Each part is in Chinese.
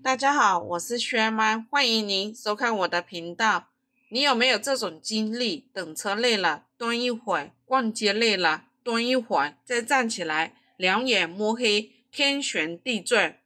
大家好，我是轩妈，欢迎您收看我的频道。你有没有这种经历？等车累了，蹲一会儿；逛街累了，蹲一会儿，再站起来，两眼摸黑，天旋地转。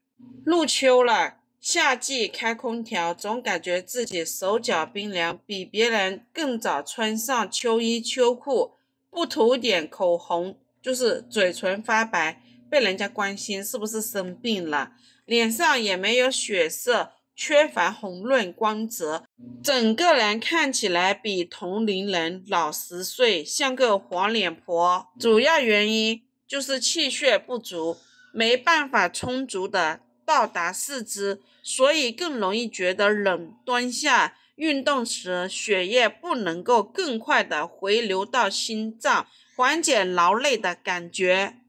入秋了，夏季开空调，总感觉自己手脚冰凉，比别人更早穿上秋衣秋裤，不涂点口红就是嘴唇发白，被人家关心是不是生病了。脸上也没有血色，缺乏红润光泽，整个人看起来比同龄人老10岁，像个黄脸婆。主要原因就是气血不足，没办法充足的到达四肢，所以更容易觉得冷。蹲下运动时，血液不能够更快的回流到心脏，缓解劳累的感觉。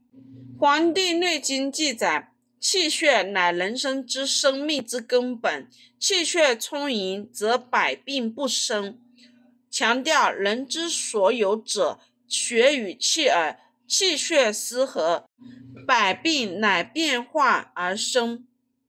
黄帝内经记载，气血乃人生之生命之根本，气血充盈则百病不生。强调人之所有者，血与气耳，气血失和，百病乃变化而生。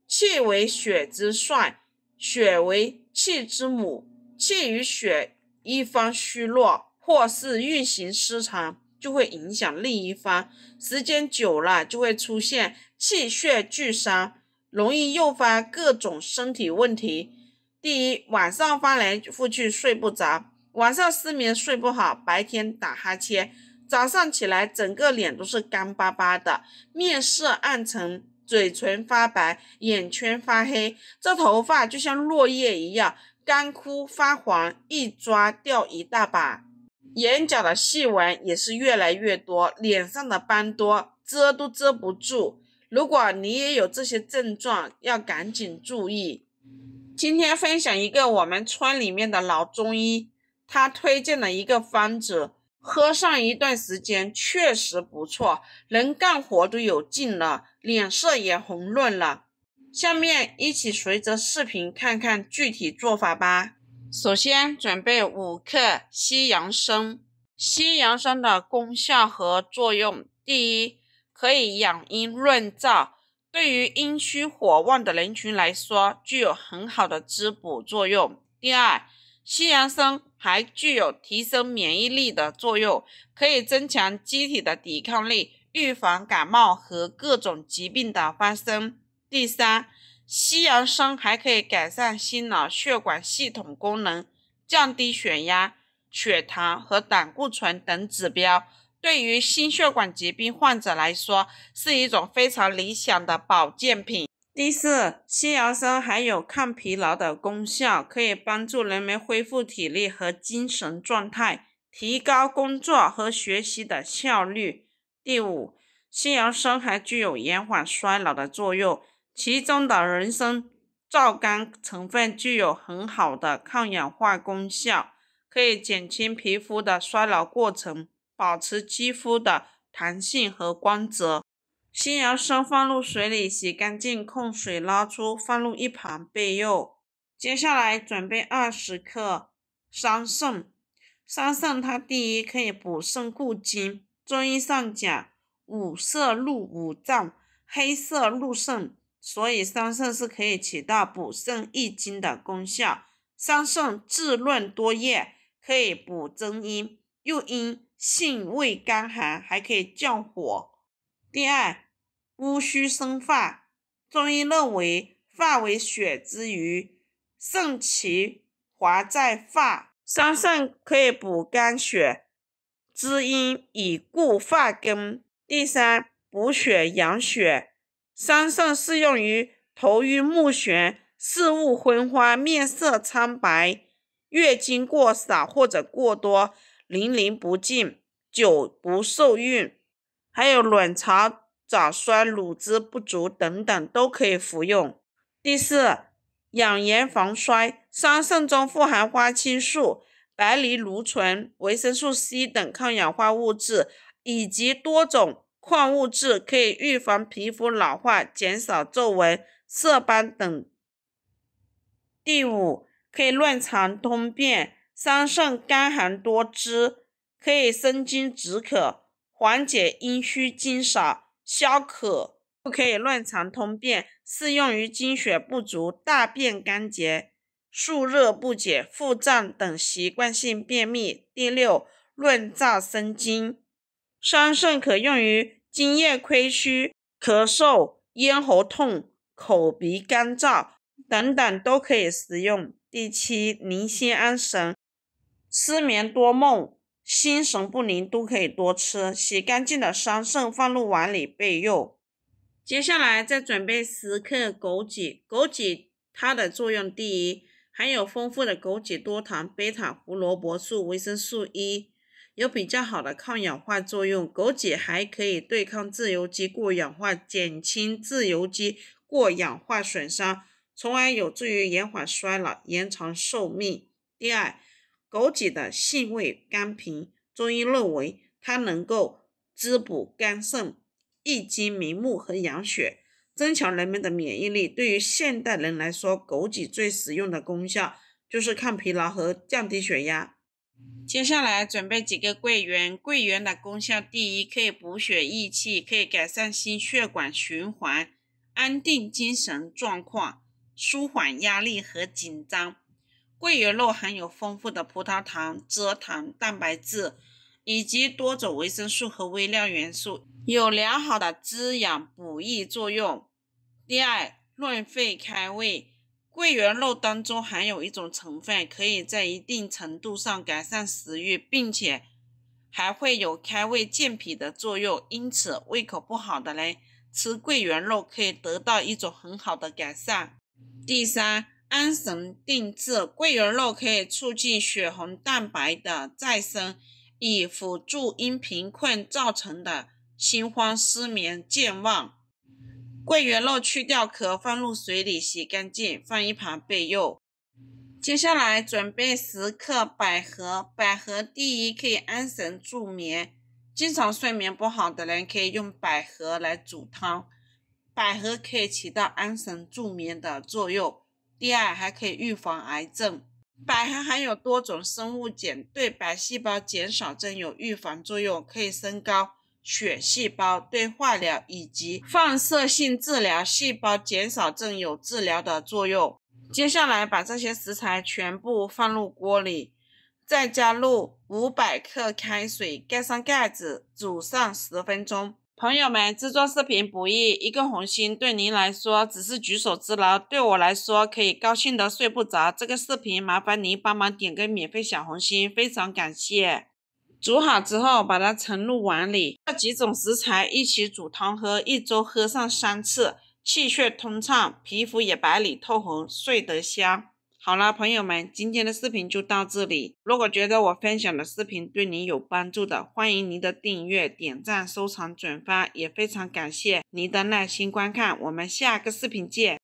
气为血之帅，血为气之母，气与血一方虚弱，或是运行失常，就会影响另一方，时间久了就会出现气血俱伤，容易诱发各种身体问题。第一，晚上翻来覆去睡不着，晚上失眠睡不好，白天打哈欠，早上起来整个脸都是干巴巴的，面色暗沉，嘴唇发白，眼圈发黑，这头发就像落叶一样干枯发黄，一抓掉一大把。眼角的细纹也是越来越多，脸上的斑多，遮都遮不住。如果你也有这些症状，要赶紧注意。今天分享一个我们村里面的老中医，他推荐了一个方子，喝上一段时间确实不错，人干活都有劲了，脸色也红润了。下面一起随着视频看看具体做法吧。首先准备5克西洋参。西洋参的功效和作用：第一，可以养阴润燥，对于阴虚火旺的人群来说，具有很好的滋补作用。第二，西洋参还具有提升免疫力的作用，可以增强机体的抵抗力，预防感冒和各种疾病的发生。第三，西洋参还可以改善心脑血管系统功能，降低血压、血糖和胆固醇等指标，对于心血管疾病患者来说是一种非常理想的保健品。第四，西洋参还有抗疲劳的功效，可以帮助人们恢复体力和精神状态，提高工作和学习的效率。第五，西洋参还具有延缓衰老的作用，其中的人参皂苷成分具有很好的抗氧化功效，可以减轻皮肤的衰老过程，保持肌肤的弹性和光泽。西洋参放入水里洗干净，控水捞出，放入一旁备用。接下来准备20克桑葚。桑葚它第一可以补肾固精，中医上讲五色入五脏，黑色入肾，所以桑葚是可以起到补肾益精的功效。桑葚滋润多叶，可以补真阴，又因性味甘寒，还可以降火。第二，乌须生发。中医认为发为血之余，肾其华在发，桑葚可以补肝血、滋阴，以固发根。第三，补血养血。桑葚适用于头晕目眩、视物昏花、面色苍白、月经过少或者过多、淋漓不尽、久不受孕，还有卵巢早衰、乳汁不足等等都可以服用。第四，养颜防衰。桑葚中富含花青素、白藜芦醇、维生素 C 等抗氧化物质，以及多种矿物质，可以预防皮肤老化，减少皱纹、色斑等。第五，可以润肠通便。桑葚甘寒多汁，可以生津止渴，缓解阴虚津少，消渴不可以乱肠通便，适用于经血不足、大便干结、宿热不解、腹胀等习惯性便秘。第六，润燥生津。桑葚可用于津液亏虚、咳嗽、咽喉痛、口鼻干燥等等都可以食用。第七，宁心安神。失眠多梦、心神不宁都可以多吃。洗干净的桑葚放入碗里备用。接下来再准备10克枸杞。枸杞它的作用第一，含有丰富的枸杞多糖、贝塔胡萝卜素、维生素 E， 有比较好的抗氧化作用。枸杞还可以对抗自由基过氧化，减轻自由基过氧化损伤，从而有助于延缓衰老、延长寿命。第二，枸杞的性味甘平，中医认为它能够滋补肝肾、益精明目和养血，增强人们的免疫力。对于现代人来说，枸杞最实用的功效就是抗疲劳和降低血压。接下来准备几个桂圆。桂圆的功效第一，可以补血益气，可以改善心血管循环，安定精神状况，舒缓压力和紧张。桂圆肉含有丰富的葡萄糖、蔗糖、蛋白质以及多种维生素和微量元素，有良好的滋养补益作用。第二，润肺开胃。桂圆肉当中含有一种成分，可以在一定程度上改善食欲，并且还会有开胃健脾的作用，因此胃口不好的人吃桂圆肉可以得到一种很好的改善。第三，安神定志。桂圆肉可以促进血红蛋白的再生，以辅助因贫困造成的心慌、失眠、健忘。桂圆肉去掉壳，放入水里洗干净，放一旁备用。接下来准备10克百合。百合第一，可以安神助眠，经常睡眠不好的人可以用百合来煮汤。百合可以起到安神助眠的作用。第二，还可以预防癌症。百合含有多种生物碱，对白细胞减少症有预防作用，可以升高血细胞，对化疗以及放射性治疗细胞减少症有治疗的作用。接下来把这些食材全部放入锅里，再加入500克开水，盖上盖子，煮上10分钟。朋友们，制作视频不易，一个红心对您来说只是举手之劳，对我来说可以高兴得睡不着。这个视频麻烦您帮忙点个免费小红心，非常感谢。煮好之后把它盛入碗里，这几种食材一起煮汤喝，1周喝上3次，气血通畅，皮肤也白里透红，睡得香。好了，朋友们，今天的视频就到这里。如果觉得我分享的视频对您有帮助的，欢迎您的订阅、点赞、收藏、转发，也非常感谢您的耐心观看。我们下个视频见。